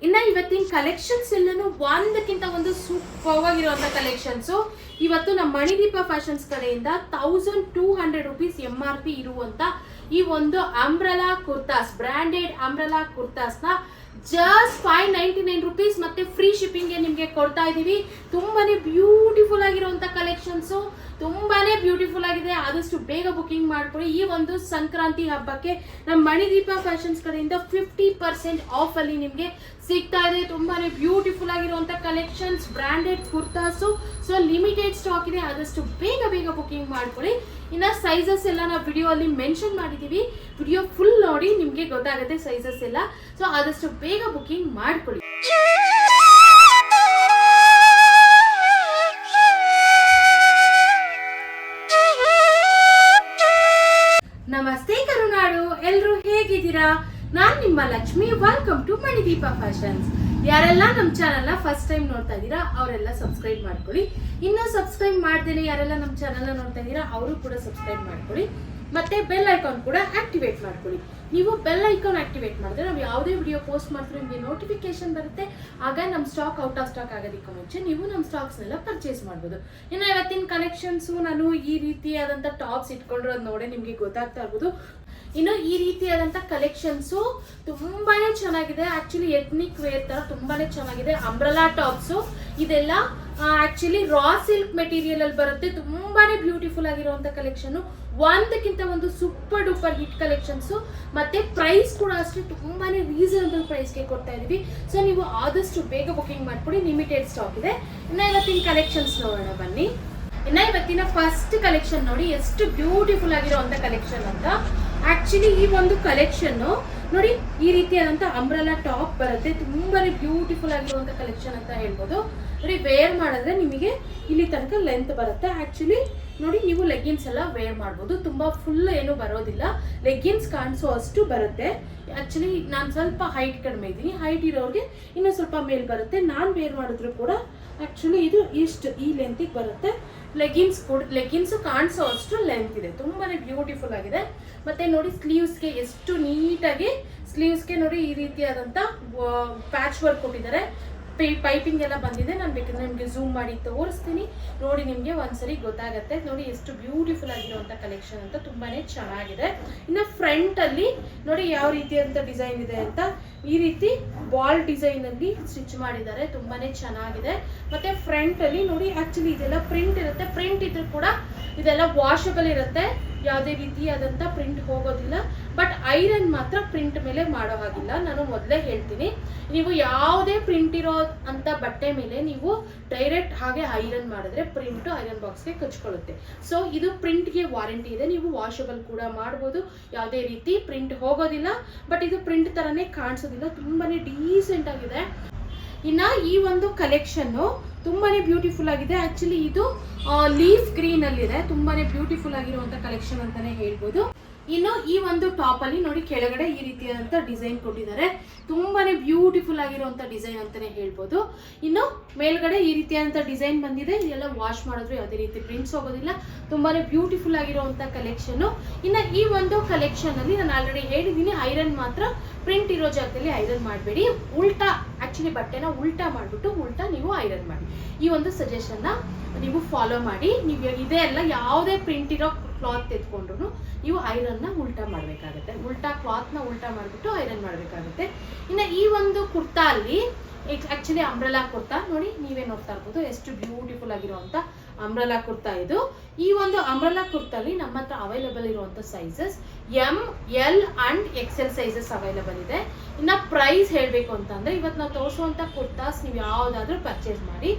ಇನ್ನ ಇವತ್ತಿನ ಕಲೆಕ್ಷನ್ಸ್ ಎಲ್ಲಾನು ಒಂದಕ್ಕಿಂತ ಒಂದು ಸೂಪರ್ ಆಗಿರುವಂತ ಕಲೆಕ್ಷನ್ಸ್. ಇವತ್ತು ನಮ್ಮ ಮಣಿದೀಪ ಫ್ಯಾಷನ್ಸ್ ಕಡೆಯಿಂದ 1200 ರುಪೀಸ್ MRP ಇರುವಂತ ಈ ಒಂದು umbrella kurtas, branded umbrella kurtas ನ ಜಸ್ಟ್ 599 ರುಪೀಸ್ ಮತ್ತೆ ಫ್ರೀ ಶಿಪ್ಪಿಂಗ್ ನಿಮ್ಗೆ ಕೊಡ್ತಾ ಇದೀವಿ. ತುಂಬಾನೇ ಬ್ಯೂಟಿಫುಲ್ ಆಗಿರುವಂತ ಕಲೆಕ್ಷನ್ಸ್, ತುಂಬಾನೇ ಬ್ಯೂಟಿಫುಲ್ ಆಗಿದೆ. ಆದಷ್ಟು ಬೇಗ ಬುಕಿಂಗ್ ಮಾಡ್ಕೊಳ್ಳಿ. ಈ ಒಂದು ಸಂಕ್ರಾಂತಿ ಹಬ್ಬಕ್ಕೆ ನಮ್ಮ ಮಣಿದೀಪ ಫ್ಯಾಷನ್ಸ್ ಕಡೆಯಿಂದ 50% ಆಫ್ ಅಲ್ಲಿ ನಿಮ್ಗೆ ಸಿಗ್ತಾ ಇದೆ. ತುಂಬಾನೇ ಬ್ಯೂಟಿಫುಲ್ ಆಗಿರುವಂತ collections, branded kurtas. So limited stock ಇದೆ, ಆದಷ್ಟು ಬೇಗ ಬೇಗ ಬುಕಿಂಗ್ ಮಾಡ್ಕೊಳ್ಳಿ. ಇನ್ನ ಸೈಜಸ್ ಎಲ್ಲ ನಾವು ವಿಡಿಯೋ ಅಲ್ಲಿ ಮೆನ್ಷನ್ ಮಾಡಿದೀವಿ, ವಿಡಿಯೋ ಫುಲ್ ನೋಡಿ ನಿಮ್ಗೆ ಗೊತ್ತಾಗುತ್ತೆ ಸೈಜಸ್ ಎಲ್ಲ. ಸೊ ಆದಷ್ಟು ಬೇಗ ಬುಕಿಂಗ್ ಮಾಡ್ಕೊಳ್ಳಿ. ನಮಸ್ತೆ ಕರುನಾಡು, ಎಲ್ರು ಹೇಗಿದ್ದೀರಾ? ನಾನ್ ನಿಮ್ಮ Lakshmi. Welcome to Manideepa fashions. ಯಾರೆಲ್ಲ ನಮ್ಮ ಚಾನೆಲ್ ಫಸ್ಟ್ ಟೈಮ್ ನೋಡ್ತಾ ಇದ್ದೀರಾ ಅವರೆಲ್ಲ ಸಬ್ಸ್ಕ್ರೈಬ್ ಮಾಡ್ಕೊಳ್ಳಿ. ಇನ್ನೂ ಸಬ್ಸ್ಕ್ರೈಬ್ ಮಾಡ್ದೇನೆ ಯಾರೆಲ್ಲ ನಮ್ಮ ಚಾನೆಲ್ ನೋಡ್ತಾ ಇದ್ದೀರಾ ಅವರು ಕೂಡ ಸಬ್ಸ್ಕ್ರೈಬ್ ಮಾಡ್ಕೊಳ್ಳಿ. ಮತ್ತೆ ಬೆಲ್ ಐಕಾನ್ ಕೂಡ ಆಕ್ಟಿವೇಟ್ ಮಾಡ್ಕೊಳ್ಳಿ. ನೀವು ಬೆಲ್ ಐಕಾನ್ ಆಕ್ಟಿವೇಟ್ ಮಾಡಿದ್ರೆ ನಾವು ಯಾವುದೇ ವಿಡಿಯೋ ಪೋಸ್ಟ್ ಮಾಡಿದ್ರೆ ನಿಮಗೆ ನೋಟಿಫಿಕೇಶನ್ ಬರುತ್ತೆ. ಆಗ ನಮ್ಮ ಸ್ಟಾಕ್ ಔಟ್ ಆಫ್ ಸ್ಟಾಕ್ ಆಗೋದಕ್ಕೆ ಮುಂಚೆ ನೀವು ನಮ್ಮ ಸ್ಟಾಕ್ಸ್ನೆಲ್ಲ ಪರ್ಚೇಸ್ ಮಾಡ್ಬೋದು. ಇನ್ನು ಇವತ್ತಿನ ಕಲೆಕ್ಷನ್ಸು ನಾನು ಈ ರೀತಿಯಾದಂಥ ಟಾಪ್ಸ್ ಇಟ್ಕೊಂಡಿರೋದು ನೋಡಿ ನಿಮಗೆ ಗೊತ್ತಾಗ್ತಾ ಇರ್ಬೋದು. ಇನ್ನು ಈ ರೀತಿಯಾದಂಥ ಕಲೆಕ್ಷನ್ಸು ತುಂಬಾನೇ ಚೆನ್ನಾಗಿದೆ. ಆಕ್ಚುಲಿ ಎಥ್ನಿಕ್ ವೇರ್ ತರ ತುಂಬಾನೇ ಚೆನ್ನಾಗಿದೆ. ಅಂಬ್ರೆಲಾ ಟಾಪ್ಸು ಇದೆಲ್ಲ ಆಕ್ಚುಲಿ ರಾ ಸಿಲ್ಕ್ ಮೆಟೀರಿಯಲ್ ಅಲ್ಲಿ ಬರುತ್ತೆ. ತುಂಬಾನೇ ಬ್ಯೂಟಿಫುಲ್ ಆಗಿರುವಂತ ಕಲೆಕ್ಷನ್, ಒಂದಕ್ಕಿಂತ ಒಂದು ಸೂಪರ್ ಡೂಪರ್ ಹಿಟ್ ಕಲೆಕ್ಷನ್ಸ್. ಮತ್ತೆ ಪ್ರೈಸ್ ಕೂಡ ಅಷ್ಟೇ ತುಂಬಾನೇ ರೀಸನಬಲ್ ಪ್ರೈಸ್ಗೆ ಕೊಡ್ತಾ ಇದೀವಿ. ಸೊ ನೀವು ಆದಷ್ಟು ಬೇಗ ಬುಕಿಂಗ್ ಮಾಡ್ಕೊಡಿ, ಲಿಮಿಟೆಡ್ ಸ್ಟಾಕ್ ಇದೆ. ಇನ್ನ ಇವತ್ತಿನ ಕಲೆಕ್ಷನ್ಸ್ ನೋಡೋಣ ಬನ್ನಿ. ಇನ್ನ ಇವತ್ತಿನ ಫಸ್ಟ್ ಕಲೆಕ್ಷನ್ ನೋಡಿ ಎಷ್ಟು ಬ್ಯೂಟಿಫುಲ್ ಆಗಿರುವಂತ ಕಲೆಕ್ಷನ್ ಅಂತ. ಆಕ್ಚುಲಿ ಈ ಒಂದು ಕಲೆಕ್ಷನ್ ನೋಡಿ ಈ ರೀತಿಯಾದಂತ ಅಂಬ್ರೆಲಾ ಟಾಪ್ ಬರುತ್ತೆ. ತುಂಬಾನೇ ಬ್ಯೂಟಿಫುಲ್ ಆಗಿರುವಂತ ಕಲೆಕ್ಷನ್ ಅಂತ ಹೇಳ್ಬೋದು. ನೋಡಿ ವೇರ್ ಮಾಡಿದ್ರೆ ನಿಮಗೆ ಇಲ್ಲಿ ತನಕ ಲೆಂತ್ ಬರುತ್ತೆ. ಆಕ್ಚುಲಿ ನೋಡಿ ನೀವು ಲೆಗ್ಗಿನ್ಸ್ ಎಲ್ಲ ವೇರ್ ಮಾಡ್ಬೋದು. ತುಂಬಾ ಫುಲ್ ಏನು ಬರೋದಿಲ್ಲ, ಲೆಗ್ಗಿನ್ಸ್ ಕಾಣಿಸೋ ಅಷ್ಟು ಬರುತ್ತೆ. ಆಕ್ಚುಲಿ ನಾನು ಸ್ವಲ್ಪ ಹೈಟ್ ಕಡಿಮೆ ಇದ್ದೀನಿ, ಹೈಟ್ ಇರೋರಿಗೆ ಇನ್ನೂ ಸ್ವಲ್ಪ ಮೇಲ್ ಬರುತ್ತೆ. ನಾನು ವೇರ್ ಮಾಡಿದ್ರು ಕೂಡ ಆಕ್ಚುಲಿ ಇದು ಇಷ್ಟು ಈ ಲೆಂತಿಗೆ ಬರುತ್ತೆ. ಲೆಗ್ಗಿನ್ಸ್ ಕಾಣಿಸೋ ಅಷ್ಟು ಲೆಂತ್ ಇದೆ. ತುಂಬಾನೇ ಬ್ಯೂಟಿಫುಲ್ ಆಗಿದೆ. ಮತ್ತೆ ನೋಡಿ ಸ್ಲೀವ್ಸ್ಗೆ ಎಷ್ಟು ನೀಟಾಗಿ ಸ್ಲೀವ್ಸ್ಗೆ ನೋಡಿ ಈ ರೀತಿಯಾದಂಥ ಪ್ಯಾಚ್ ವರ್ಕ್ ಕೊಟ್ಟಿದ್ದಾರೆ. ಪೈಪಿಂಗ್ ಎಲ್ಲ ಬಂದಿದೆ. ನಾನು ಬೇಕಂದ್ರೆ ನಿಮಗೆ ಝೂಮ್ ಮಾಡಿ ತೋರಿಸ್ತೀನಿ, ನೋಡಿ ನಿಮಗೆ ಒಂದ್ಸರಿ ಗೊತ್ತಾಗತ್ತೆ. ನೋಡಿ ಎಷ್ಟು ಬ್ಯೂಟಿಫುಲ್ ಆಗಿರುವಂಥ ಕಲೆಕ್ಷನ್ ಅಂತ, ತುಂಬಾನೇ ಚೆನ್ನಾಗಿದೆ. ಇನ್ನು ಫ್ರಂಟ್ ಅಲ್ಲಿ ನೋಡಿ ಯಾವ ರೀತಿಯಾದಂಥ ಡಿಸೈನ್ ಇದೆ ಅಂತ, ಈ ರೀತಿ ಬಾಲ್ ಡಿಸೈನ್ ಅಲ್ಲಿ ಸ್ಟಿಚ್ ಮಾಡಿದ್ದಾರೆ. ತುಂಬಾನೇ ಚೆನ್ನಾಗಿದೆ. ಮತ್ತೆ ಫ್ರಂಟ್ ಅಲ್ಲಿ ನೋಡಿ ಆಕ್ಚುಲಿ ಇದೆಲ್ಲ ಪ್ರಿಂಟ್ ಇರುತ್ತೆ. ಪ್ರಿಂಟ್ ಇದ್ರೂ ಕೂಡ ಇದೆಲ್ಲ ವಾಷಬಲ್ ಇರುತ್ತೆ, ಯಾವುದೇ ರೀತಿಯಾದಂಥ ಪ್ರಿಂಟ್ ಹೋಗೋದಿಲ್ಲ. ಬಟ್ ಐರನ್ ಮಾತ್ರ ಪ್ರಿಂಟ್ ಮೇಲೆ ಮಾಡೋ ಹಾಗಿಲ್ಲ. ನಾನು ಮೊದಲೇ ಹೇಳ್ತೀನಿ, ನೀವು ಯಾವುದೇ ಪ್ರಿಂಟ್ ಇರೋ ಅಂತ ಬಟ್ಟೆ ಮೇಲೆ ನೀವು ಡೈರೆಕ್ಟ್ ಹಾಗೆ ಐರನ್ ಮಾಡಿದ್ರೆ ಪ್ರಿಂಟ್ ಐರನ್ ಬಾಕ್ಸ್ಗೆ ಕಚ್ಕೊಳ್ಳುತ್ತೆ. ಸೊ ಇದು ಪ್ರಿಂಟ್ಗೆ ವಾರಂಟಿ ಇದೆ. ನೀವು ವಾಷಬಲ್ ಕೂಡ ಮಾಡ್ಬೋದು, ಯಾವುದೇ ರೀತಿ ಪ್ರಿಂಟ್ ಹೋಗೋದಿಲ್ಲ. ಬಟ್ ಇದು ಪ್ರಿಂಟ್ ತರನೇ ಕಾಣಿಸೋದಿಲ್ಲ, ತುಂಬಾನೇ ಡೀಸೆಂಟ್ ಆಗಿದೆ. ಇನ್ನ ಈ ಒಂದು ಕಲೆಕ್ಷನ್ ತುಂಬಾನೇ ಬ್ಯೂಟಿಫುಲ್ ಆಗಿದೆ. ಆಕ್ಚುಲಿ ಇದು ಲೀಫ್ ಗ್ರೀನ್ ಅಲ್ಲಿ ಇದೆ. ತುಂಬಾನೇ ಬ್ಯೂಟಿಫುಲ್ ಆಗಿರುವಂತ ಕಲೆಕ್ಷನ್ ಅಂತಾನೆ ಹೇಳ್ಬೋದು. ಇನ್ನು ಈ ಒಂದು ಟಾಪ್ ಅಲ್ಲಿ ನೋಡಿ ಕೆಳಗಡೆ ಈ ರೀತಿಯಾದಂತ ಡಿಸೈನ್ ಕೊಟ್ಟಿದ್ದಾರೆ. ತುಂಬಾನೇ ಬ್ಯೂಟಿಫುಲ್ ಆಗಿರುವಂತ ಡಿಸೈನ್ ಅಂತಾನೆ ಹೇಳ್ಬೋದು. ಇನ್ನು ಮೇಲ್ಗಡೆ ಈ ರೀತಿಯಾದಂತ ಡಿಸೈನ್ ಬಂದಿದೆ. ಇದೆಲ್ಲ ವಾಶ್ ಮಾಡಿದ್ರು ಯಾವುದೇ ರೀತಿ ಪ್ರಿಂಟ್ಸ್ ಹೋಗೋದಿಲ್ಲ. ತುಂಬಾನೇ ಬ್ಯೂಟಿಫುಲ್ ಆಗಿರುವಂತ ಕಲೆಕ್ಷನ್. ಇನ್ನು ಈ ಒಂದು ಕಲೆಕ್ಷನ್ ಅಲ್ಲಿ ನಾನು ಆಲ್ರೆಡಿ ಹೇಳಿದ್ದೀನಿ, ಐರನ್ ಮಾತ್ರ ಪ್ರಿಂಟ್ ಇರೋ ಜಾಗದಲ್ಲಿ ಐರನ್ ಮಾಡಬೇಡಿ. ಉಲ್ಟಾ ಆಕ್ಚುಲಿ ಬಟ್ಟೆನ ಉಲ್ಟಾ ಮಾಡಿಬಿಟ್ಟು ಉಲ್ಟಾ ನೀವು ಐರನ್ ಮಾಡಿ. ಈ ಒಂದು ಸಜೆಷನ್ ನ ನೀವು ಫಾಲೋ ಮಾಡಿ. ನೀವು ಇದೇ ಅಲ್ಲ, ಯಾವುದೇ ಪ್ರಿಂಟ್ ಇರೋ ಕ್ಲಾತ್ ಎತ್ಕೊಂಡ್ರು ನೀವು ಐರನ್ ನ ಉಲ್ಟಾ ಮಾಡಬೇಕಾಗುತ್ತೆ. ಉಲ್ಟಾ ಕ್ಲಾತ್ ನ ಉಲ್ಟಾ ಮಾಡಿಬಿಟ್ಟು ಐರನ್ ಮಾಡಬೇಕಾಗುತ್ತೆ. ಇನ್ನು ಈ ಒಂದು ಕುರ್ತಾ ಅಲ್ಲಿ ಆಕ್ಚುಲಿ ಅಂಬ್ರೆಲಾ ಕುರ್ತಾ ನೋಡಿ ನೀವೇ ನೋಡ್ತಾ ಇರ್ಬೋದು, ಎಷ್ಟು ಬ್ಯೂಟಿಫುಲ್ ಆಗಿರುವಂತ ಅಂಬ್ರೆಲಾ ಕುರ್ತಾ ಇದು. ಈ ಒಂದು ಅಂಬ್ರೆಲಾ ಕುರ್ತಾಲಿ ನಮ್ಮ ಹತ್ರ ಅವೈಲೇಬಲ್ ಇರುವಂತ sizes ML and XL sizes available ಇದೆ. ಇನ್ನ ಪ್ರೈಸ್ ಹೇಳ್ಬೇಕು ಅಂತಂದ್ರೆ ಇವತ್ತು ನಾವು ತೋರಿಸುವಂತ ಕುರ್ತಾಸ್ ನೀವು ಯಾವ್ದಾದ್ರು ಪರ್ಚೇಸ್ ಮಾಡಿ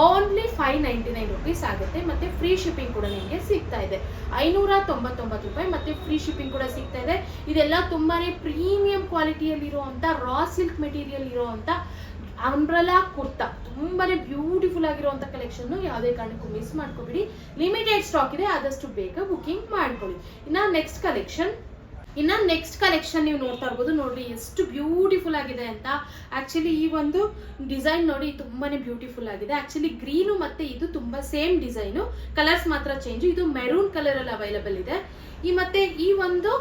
ಓನ್ಲಿ 599 ರುಪೀಸ್ ಆಗುತ್ತೆ. ಮತ್ತೆ ಫ್ರೀ ಶಿಪ್ಪಿಂಗ್ ಕೂಡ ನಿಮಗೆ ಸಿಗ್ತಾ ಇದೆ. 599 ರೂಪಾಯಿ ಮತ್ತೆ ಫ್ರೀ ಶಿಪ್ಪಿಂಗ್ ಕೂಡ ಸಿಗ್ತಾ ಇದೆ. ಇದೆಲ್ಲ ತುಂಬಾನೇ ಪ್ರೀಮಿಯಂ ಕ್ವಾಲಿಟಿಯಲ್ಲಿ ಇರುವಂತ ರಾ ಸಿಲ್ಕ್ ಮೆಟೀರಿಯಲ್ ಇರುವಂತ ಅಂಬ್ರೆಲಾ ಕುರ್ತಾ. ತುಂಬಾನೇ ಬ್ಯೂಟಿಫುಲ್ ಆಗಿರುವಂತ ಕಲೆಕ್ಷನ್, ಯಾವುದೇ ಕಾರಣಕ್ಕೂ ಮಿಸ್ ಮಾಡ್ಕೋಬೇಡಿ. ಲಿಮಿಟೆಡ್ ಸ್ಟಾಕ್ ಇದೆ, ಆದಷ್ಟು ಬೇಗ ಬುಕಿಂಗ್ ಮಾಡ್ಕೊಳ್ಳಿ. ಇನ್ನ ನೆಕ್ಸ್ಟ್ ಕಲೆಕ್ಷನ್ ನೀವು ನೋಡ್ತಾ ಇರ್ಬೋದು. ನೋಡ್ರಿ ಎಷ್ಟು ಬ್ಯೂಟಿಫುಲ್ ಆಗಿದೆ ಅಂತ. ಆಕ್ಚುಲಿ ಈ ಒಂದು ಡಿಸೈನ್ ನೋಡಿ ತುಂಬಾನೇ ಬ್ಯೂಟಿಫುಲ್ ಆಗಿದೆ. ಆಕ್ಚುಲಿ ಗ್ರೀನು ಮತ್ತೆ ಇದು ತುಂಬಾ ಸೇಮ್ ಡಿಸೈನು, ಕಲರ್ಸ್ ಮಾತ್ರ ಚೇಂಜ್. ಇದು ಮೆರೂನ್ ಕಲರ್ ಅಲ್ಲಿ ಅವೈಲೇಬಲ್ ಇದೆ. ಮತ್ತೆ ಈ ಒಂದು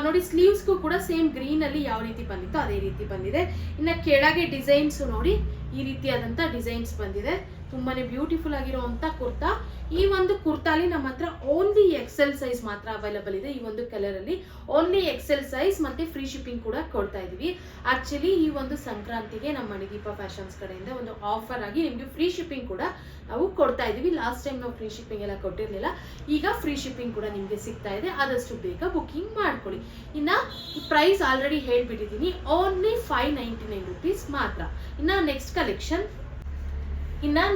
ನೋಡಿ ಸ್ಲೀವ್ಸ್ಗೂ ಕೂಡ ಸೇಮ್ ಗ್ರೀನ್ ಅಲ್ಲಿ ಯಾವ ರೀತಿ ಬಂದಿತ್ತು ಅದೇ ರೀತಿ ಬಂದಿದೆ. ಇನ್ನು ಕೆಳಗೆ ಡಿಸೈನ್ಸ್ ನೋಡಿ ಈ ರೀತಿಯಾದಂತ ಡಿಸೈನ್ಸ್ ಬಂದಿದೆ. ತುಂಬಾನೇ ಬ್ಯೂಟಿಫುಲ್ ಆಗಿರುವಂತ ಕುರ್ತಾ. ಈ ಒಂದು ಕುರ್ತಾಲಿ ನಮ್ಮ ಹತ್ರ ಓನ್ಲಿ ಎಕ್ಸೆಲ್ ಸೈಜ್ ಮಾತ್ರ ಅವೈಲಬಲ್ ಇದೆ. ಈ ಒಂದು ಕಲರ್ ಅಲ್ಲಿ ಓನ್ಲಿ ಎಕ್ಸೆಲ್ ಸೈಜ್ ಮತ್ತೆ ಫ್ರೀ ಶಿಪ್ಪಿಂಗ್ ಕೂಡ ಕೊಡ್ತಾ ಇದೀವಿ. ಆಕ್ಚುಲಿ ಈ ಒಂದು ಸಂಕ್ರಾಂತಿಗೆ ನಮ್ಮ ಮಣಿದೀಪ ಫ್ಯಾಷನ್ಸ್ ಕಡೆಯಿಂದ ಒಂದು ಆಫರ್ ಆಗಿ ನಿಮ್ಗೆ ಫ್ರೀ ಶಿಪ್ಪಿಂಗ್ ಕೂಡ ನಾವು ಕೊಡ್ತಾ ಇದೀವಿ. ಲಾಸ್ಟ್ ಟೈಮ್ ನಾವು ಫ್ರೀ ಶಿಪ್ಪಿಂಗ್ ಎಲ್ಲ ಕೊಟ್ಟಿರ್ಲಿಲ್ಲ, ಈಗ ಫ್ರೀ ಶಿಪ್ಪಿಂಗ್ ಕೂಡ ನಿಮ್ಗೆ ಸಿಗ್ತಾ ಇದೆ. ಆದಷ್ಟು ಬೇಗ ಬುಕಿಂಗ್ ಮಾಡ್ಕೊಳ್ಳಿ. ಇನ್ನ ಪ್ರೈಸ್ ಆಲ್ರೆಡಿ ಹೇಳ್ಬಿಟ್ಟಿದ್ದೀನಿ, ಓನ್ಲಿ 599 rupees ಮಾತ್ರ. ಇನ್ನ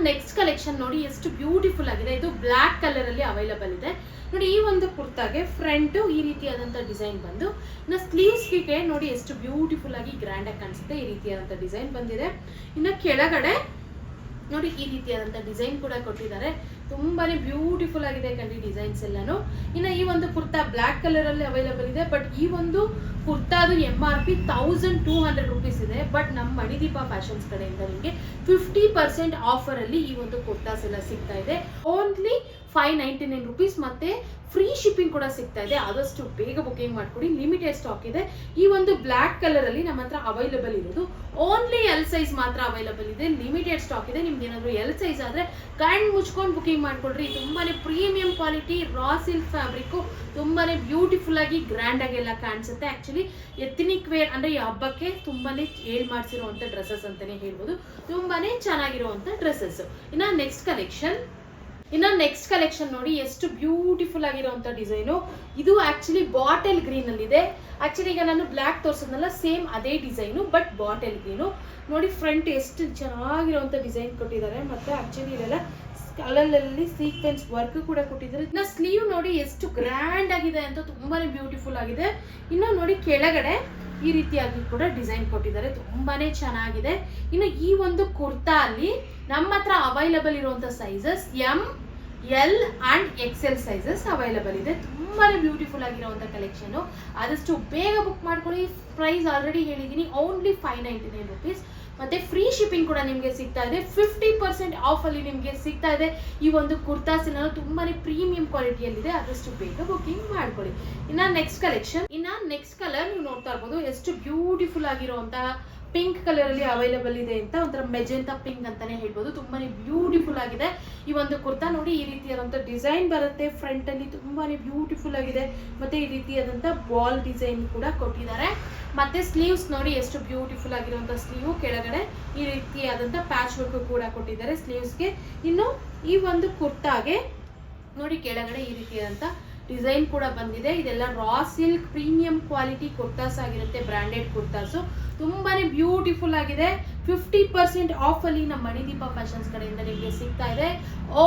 ನೆಕ್ಸ್ಟ್ ಕಲೆಕ್ಷನ್ ನೋಡಿ ಎಷ್ಟು ಬ್ಯೂಟಿಫುಲ್ ಆಗಿದೆ. ಇದು ಬ್ಲಾಕ್ ಕಲರ್ ಅಲ್ಲಿ ಅವೈಲಬಲ್ ಇದೆ. ನೋಡಿ ಈ ಒಂದು ಕುರ್ತಾಗೆ ಫ್ರಂಟ್ ಈ ರೀತಿಯಾದಂತ ಡಿಸೈನ್ ಬಂದು, ಇನ್ನು ಸ್ಲೀವ್ಸ್ಗೆ ನೋಡಿ ಎಷ್ಟು ಬ್ಯೂಟಿಫುಲ್ ಆಗಿ ಗ್ರ್ಯಾಂಡ್ ಆಗಿ ಕಾಣಿಸುತ್ತೆ. ಈ ರೀತಿಯಾದಂತ ಡಿಸೈನ್ ಬಂದಿದೆ. ಇನ್ನು ಕೆಳಗಡೆ ನೋಡಿ ಈ ರೀತಿಯಾದಂತ ಡಿಸೈನ್ ಕೂಡ ಕೊಟ್ಟಿದ್ದಾರೆ. ತುಂಬಾನೇ ಬ್ಯೂಟಿಫುಲ್ ಆಗಿದೆ ಕಂಡಿ ಡಿಸೈನ್ಸ್ ಎಲ್ಲಾನು. ಇನ್ನು ಈ ಒಂದು ಕುರ್ತಾ ಬ್ಲಾಕ್ ಕಲರ್ ಅಲ್ಲಿ ಅವೈಲಬಲ್ ಇದೆ. ಬಟ್ ಈ ಒಂದು ಕುರ್ತಾದು MRP 1200 rupees ಇದೆ. ಬಟ್ ನಮ್ಮ ಮಣಿದೀಪ ಫ್ಯಾಷನ್ಸ್ ಕಡೆಯಿಂದ ನಿಮಗೆ 50% ಆಫರ್ ಅಲ್ಲಿ ಈ ಒಂದು ಕುರ್ತಾಸ್ ಎಲ್ಲ ಸಿಗ್ತಾ ಇದೆ. ಓನ್ಲಿ 599 rupees ಮತ್ತೆ ಫ್ರೀ ಶಿಪ್ಪಿಂಗ್ ಕೂಡ ಸಿಗ್ತಾ ಇದೆ. ಆದಷ್ಟು ಬೇಗ ಬುಕಿಂಗ್ ಮಾಡ್ಕೊಡಿ, ಲಿಮಿಟೆಡ್ ಸ್ಟಾಕ್ ಇದೆ. ಈ ಒಂದು ಬ್ಲಾಕ್ ಕಲರ್ ಅಲ್ಲಿ ನಮ್ಮ ಹತ್ರ ಅವೈಲಬಲ್ ಇರೋದು ಓನ್ಲಿ ಎಲ್ ಸೈಜ್ ಮಾತ್ರ ಅವೈಲಬಲ್ ಇದೆ. ಲಿಮಿಟೆಡ್ ಸ್ಟಾಕ್ ಇದೆ. ನಿಮ್ಗೆ ಏನಾದ್ರು ಎಲ್ ಸೈಜ್ ಆದ್ರೆ ಕಣ್ ಮುಚ್ಕೊಂಡು ಬುಕಿಂಗ್ ಮಾಡ್ಕೊಳ್ರಿ. ತುಂಬಾನೇ premium quality raw silk fabric, ತುಂಬಾನೇ ಬ್ಯೂಟಿಫುಲ್ ಆಗಿ ಗ್ರ್ಯಾಂಡ್ ಆಗಿ ಎಲ್ಲ ಕಾಣಿಸುತ್ತೆ. ಆಕ್ಚುಲಿ ಎಥನಿಕ್ ವೇರ್ ಅಂದ್ರೆ ಈ ಹಬ್ಬಕ್ಕೆ ತುಂಬಾನೇ ಏಳ್ ಮಾಡಿಸಿರುವಂತ ಡ್ರೆಸ್ಸಸ್ ಅಂತಾನೆ ಹೇಳ್ಬೋದು. ತುಂಬಾನೇ ಚೆನ್ನಾಗಿರುವಂತ ಡ್ರೆಸ್ಸಸ್. ಇನ್ನ ನೆಕ್ಸ್ಟ್ ಕಲೆಕ್ಷನ್ ನೋಡಿ ಎಷ್ಟು ಬ್ಯೂಟಿಫುಲ್ ಆಗಿರುವಂತ ಡಿಸೈನು. ಇದು ಆಕ್ಚುಲಿ ಬಾಟಲ್ ಗ್ರೀನ್ ಅಲ್ಲಿ ಇದೆ. ಆಕ್ಚುಲಿ ಈಗ ನಾನು ಬ್ಲಾಕ್ ತೋರಿಸೋದಲ್ಲ, ಸೇಮ್ ಅದೇ ಡಿಸೈನು ಬಟ್ ಬಾಟಲ್ ಗ್ರೀನು. ನೋಡಿ ಫ್ರಂಟ್ ಎಷ್ಟು ಚೆನ್ನಾಗಿರುವಂತ ಡಿಸೈನ್ ಕೊಟ್ಟಿದ್ದಾರೆ. ಮತ್ತೆ ಆಕ್ಚುಲಿ ಇದೆಲ್ಲ ಕಲರ್ನಲ್ಲಿ ಸೀಕ್ವೆನ್ಸ್ ವರ್ಕ್ ಕೂಡ ಕೊಟ್ಟಿದ್ದಾರೆ. ಇನ್ನ ಸ್ಲೀವ್ ನೋಡಿ ಎಷ್ಟು ಗ್ರ್ಯಾಂಡ್ ಆಗಿದೆ ಅಂತ, ತುಂಬಾನೇ ಬ್ಯೂಟಿಫುಲ್ ಆಗಿದೆ. ಇನ್ನು ನೋಡಿ ಕೆಳಗಡೆ ಈ ರೀತಿಯಾಗಿ ಕೂಡ ಡಿಸೈನ್ ಕೊಟ್ಟಿದ್ದಾರೆ. ತುಂಬಾನೇ ಚೆನ್ನಾಗಿದೆ. ಇನ್ನು ಈ ಒಂದು ಕುರ್ತಾ ಅಲ್ಲಿ ನಮ್ಮ ಹತ್ರ ಅವೈಲಬಲ್ ಇರುವಂತ sizes ML and XL sizes available ಇದೆ. ತುಂಬಾನೇ ಬ್ಯೂಟಿಫುಲ್ ಆಗಿರುವಂತ ಕಲೆಕ್ಷನ್. ಆದಷ್ಟು ಬೇಗ ಬುಕ್ ಮಾಡ್ಕೊಳ್ಳಿ. ಪ್ರೈಸ್ ಆಲ್ರೆಡಿ ಹೇಳಿದೀನಿ, ಓನ್ಲಿ 599 rupees ಮತ್ತೆ ಫ್ರೀ ಶಿಪ್ಪಿಂಗ್ ಕೂಡ ನಿಮ್ಗೆ ಸಿಗ್ತಾ ಇದೆ. 50% ಆಫ್ ಅಲ್ಲಿ ನಿಮ್ಗೆ ಸಿಗ್ತಾ ಇದೆ. ಈ ಒಂದು ಕುರ್ತಾಸ್ ಎಲ್ಲ ತುಂಬಾನೇ ಪ್ರೀಮಿಯಂ ಕ್ವಾಲಿಟಿಯಲ್ಲಿದೆ. ಆದಷ್ಟು ಬೇಗ ಬುಕಿಂಗ್ ಮಾಡ್ಕೊಳ್ಳಿ. ಇನ್ನ ನೆಕ್ಸ್ಟ್ ಕಲರ್ ನೀವು ನೋಡ್ತಾ ಇರ್ಬೋದು. ಎಷ್ಟು ಬ್ಯೂಟಿಫುಲ್ ಆಗಿರುವಂತ ಪಿಂಕ್ ಕಲರ್ ಅಲ್ಲಿ ಅವೈಲಬಲ್ ಇದೆ ಅಂತ, ಒಂಥರ ಮೆಜೆಂಟಾ ಪಿಂಕ್ ಅಂತಾನೆ ಹೇಳ್ಬೋದು. ತುಂಬಾನೇ ಬ್ಯೂಟಿಫುಲ್ ಆಗಿದೆ ಈ ಒಂದು ಕುರ್ತಾ. ನೋಡಿ ಈ ರೀತಿಯಾದಂತ ಡಿಸೈನ್ ಬರುತ್ತೆ ಫ್ರಂಟ್ ಅಲ್ಲಿ, ತುಂಬಾನೇ ಬ್ಯೂಟಿಫುಲ್ ಆಗಿದೆ. ಮತ್ತೆ ಈ ರೀತಿಯಾದಂತ ಬಾಲ್ ಡಿಸೈನ್ ಕೂಡ ಕೊಟ್ಟಿದ್ದಾರೆ. ಮತ್ತೆ ಸ್ಲೀವ್ಸ್ ನೋಡಿ ಎಷ್ಟು ಬ್ಯೂಟಿಫುಲ್ ಆಗಿರುವಂತ ಸ್ಲೀವ್. ಕೆಳಗಡೆ ಈ ರೀತಿಯಾದಂತ ಪ್ಯಾಚ್ ವರ್ಕ್ ಕೂಡ ಕೊಟ್ಟಿದ್ದಾರೆ ಸ್ಲೀವ್ಸ್ಗೆ. ಇನ್ನು ಈ ಒಂದು ಕುರ್ತಾಗೆ ನೋಡಿ ಕೆಳಗಡೆ ಈ ರೀತಿಯಾದಂತ ಡಿಸೈನ್ ಕೂಡ ಬಂದಿದೆ. ಇದೆಲ್ಲ raw silk premium quality kurtas ಆಗಿರುತ್ತೆ, ಬ್ರಾಂಡೆಡ್ ಕುರ್ತಾಸು. ತುಂಬಾನೇ ಬ್ಯೂಟಿಫುಲ್ ಆಗಿದೆ. 50% ಆಫ್ ಅಲ್ಲಿ ನಮ್ಮ ಮಣಿದೀಪ ಫ್ಯಾಷನ್ಸ್ ಕಡೆಯಿಂದ ನಿಮಗೆ ಸಿಗ್ತಾ ಇದೆ.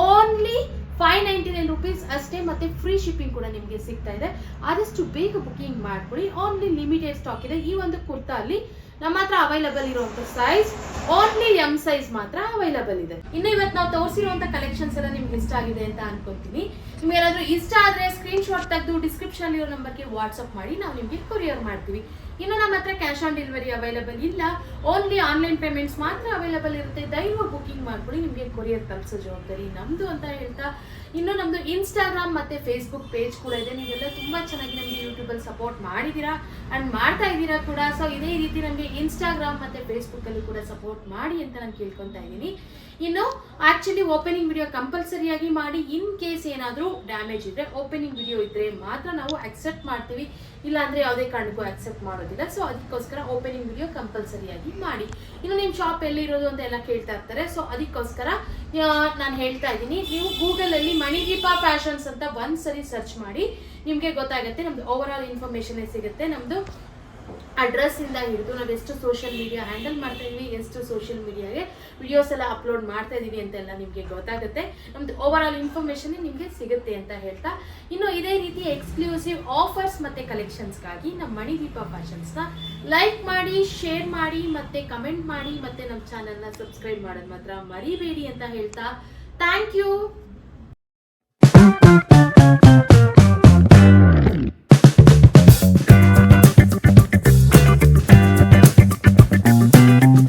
ಓನ್ಲಿ 599 rupees ಅಷ್ಟೇ. ಮತ್ತೆ ಫ್ರೀ ಶಿಪ್ಪಿಂಗ್ ಕೂಡ ನಿಮಗೆ ಸಿಗ್ತಾ ಇದೆ. ಆದಷ್ಟು ಬೇಗ ಬುಕಿಂಗ್ ಮಾಡ್ಕೊಳ್ಳಿ. ಓನ್ಲಿ ಲಿಮಿಟೆಡ್ ಸ್ಟಾಕ್ ಇದೆ. ಈ ಒಂದು ಕುರ್ತಾ ಅಲ್ಲಿ ನಮ್ಮ ಹತ್ರ ಅವೈಲಬಲ್ ಇರುವಂತ ಸೈಜ್ ಓನ್ಲಿ M ಸೈಜ್ ಮಾತ್ರ ಅವೈಲಬಲ್ ಇದೆ. ಇನ್ನು ಇವತ್ತು ನಾವು ತೋರಿಸಿರುವಂತ ಕಲೆಕ್ಷನ್ಸ್ ಎಲ್ಲ ನಿಮ್ಗೆ ಇಷ್ಟ ಆಗಿದೆ ಅಂತ ಅನ್ಕೊಂತೀನಿ. ನಿಮ್ಗೆ ಏನಾದ್ರು ಇಷ್ಟ ಆದ್ರೆ ಸ್ಕ್ರೀನ್ ಶಾಟ್ ತೆಗೆದು ಡಿಸ್ಕ್ರಿಪ್ಷನ್ ಇರೋ ನಂಬರ್ಗೆ ವಾಟ್ಸ್ಆಪ್ ಮಾಡಿ ನಾವು ನಿಮ್ಗೆ ಕೊರಿಯರ್ ಮಾಡ್ತೀವಿ. ಇನ್ನು ನಮ್ಮ ಹತ್ರ ಕ್ಯಾಶ್ ಆನ್ ಡೆಲಿವರಿ ಅವೈಲಬಲ್ ಇಲ್ಲ, ಓನ್ಲಿ ಆನ್ಲೈನ್ ಪೇಮೆಂಟ್ಸ್ ಮಾತ್ರ ಅವೈಲಬಲ್ ಇರುತ್ತೆ. ದಯವಿಟ್ಟು ಬುಕಿಂಗ್ ಮಾಡ್ಕೊಳ್ಳಿ, ನಿಮಗೆ ಕೊರಿಯರ್ ತಲುಪಿಸೋ ಜವಾಬ್ದಾರಿ ನಮ್ದು ಅಂತ ಹೇಳ್ತಾ, ಇನ್ನು ನಮ್ದು ಇನ್ಸ್ಟಾಗ್ರಾಮ್ ಮತ್ತೆ ಫೇಸ್ಬುಕ್ ಪೇಜ್ ಕೂಡ ಇದೆ. ನೀವೆಲ್ಲ ತುಂಬಾ ಚೆನ್ನಾಗಿ ನಮಗೆ ಯೂಟ್ಯೂಬಲ್ಲಿ ಸಪೋರ್ಟ್ ಮಾಡಿದ್ದೀರಾ ಅಂಡ್ ಮಾಡ್ತಾ ಇದ್ದೀರಾ ಕೂಡ. ಸೊ ಇದೇ ರೀತಿ ನಮಗೆ ಇನ್ಸ್ಟಾಗ್ರಾಮ್ ಮತ್ತೆ ಫೇಸ್ಬುಕ್ ಅಲ್ಲಿ ಕೂಡ ಸಪೋರ್ಟ್ ಮಾಡಿ ಅಂತ ನಾನು ಕೇಳ್ಕೊತಾ ಇದ್ದೀನಿ. ಇನ್ನು ಆಕ್ಚುಲಿ ಓಪನಿಂಗ್ ವಿಡಿಯೋ ಕಂಪಲ್ಸರಿಯಾಗಿ ಮಾಡಿ. ಇನ್ ಕೇಸ್ ಏನಾದರೂ ಡ್ಯಾಮೇಜ್ ಇದ್ರೆ, ಓಪನಿಂಗ್ ವಿಡಿಯೋ ಇದ್ರೆ ಮಾತ್ರ ನಾವು ಅಕ್ಸೆಪ್ಟ್ ಮಾಡ್ತೀವಿ, ಇಲ್ಲಾಂದ್ರೆ ಯಾವುದೇ ಕಾರಣಕ್ಕೂ ಅಕ್ಸೆಪ್ಟ್ ಮಾಡೋದಿಲ್ಲ. ಸೊ ಅದಕ್ಕೋಸ್ಕರ ಓಪನಿಂಗ್ ವಿಡಿಯೋ ಕಂಪಲ್ಸರಿಯಾಗಿ ಮಾಡಿ. ಇನ್ನು ನಿಮ್ಮ ಶಾಪ್ ಎಲ್ಲಿರೋದು ಅಂತ ಎಲ್ಲ ಕೇಳ್ತಾ ಇರ್ತಾರೆ. ಸೊ ಅದಕ್ಕೋಸ್ಕರ ನಾನು ಹೇಳ್ತಾ ಇದ್ದೀನಿ, ನೀವು ಗೂಗಲ್ ಅಲ್ಲಿ ಮಣಿದೀಪ ಫ್ಯಾಷನ್ಸ್ ಅಂತ ಒಂದ್ಸರಿ ಸರ್ಚ್ ಮಾಡಿ, ನಿಮಗೆ ಗೊತ್ತಾಗುತ್ತೆ. ನಮ್ದು ಓವರ್ ಆಲ್ ಇನ್ಫಾರ್ಮೇಶನ್ ಸಿಗುತ್ತೆ. ನಮ್ದು ಅಡ್ರೆಸ್ ಇಂದ ಹಿಡಿದು ನಾವು ಎಷ್ಟು ಸೋಷಿಯಲ್ ಮೀಡಿಯಾ ಹ್ಯಾಂಡಲ್ ಮಾಡ್ತಾ ಇದೀವಿ, ಎಷ್ಟು ಸೋಷಿಯಲ್ ಮೀಡಿಯಾಗೆ ವಿಡಿಯೋಸ್ ಎಲ್ಲ ಅಪ್ಲೋಡ್ ಮಾಡ್ತಾ ಇದೀವಿ ಅಂತೆಲ್ಲ ನಿಮಗೆ ಗೊತ್ತಾಗುತ್ತೆ. ನಮ್ದು ಓವರ್ ಆಲ್ ಇನ್ಫಾರ್ಮೇಶನ್ ನಿಮಗೆ ಸಿಗುತ್ತೆ ಅಂತ ಹೇಳ್ತಾ, ಇನ್ನು ಇದೇ ರೀತಿ ಎಕ್ಸ್ಕ್ಲೂಸಿವ್ ಆಫರ್ಸ್ ಮತ್ತೆ ಕಲೆಕ್ಷನ್ಸ್ಗಾಗಿ ನಮ್ಮ ಮಣಿದೀಪ ಫ್ಯಾಷನ್ಸ್ನ ಲೈಕ್ ಮಾಡಿ, ಶೇರ್ ಮಾಡಿ, ಮತ್ತೆ ಕಮೆಂಟ್ ಮಾಡಿ, ಮತ್ತೆ ನಮ್ಮ ಚಾನಲ್ನ ಸಬ್ಸ್ಕ್ರೈಬ್ ಮಾಡೋದು ಮಾತ್ರ ಮರಿಬೇಡಿ ಅಂತ ಹೇಳ್ತಾ, ಥ್ಯಾಂಕ್ ಯು.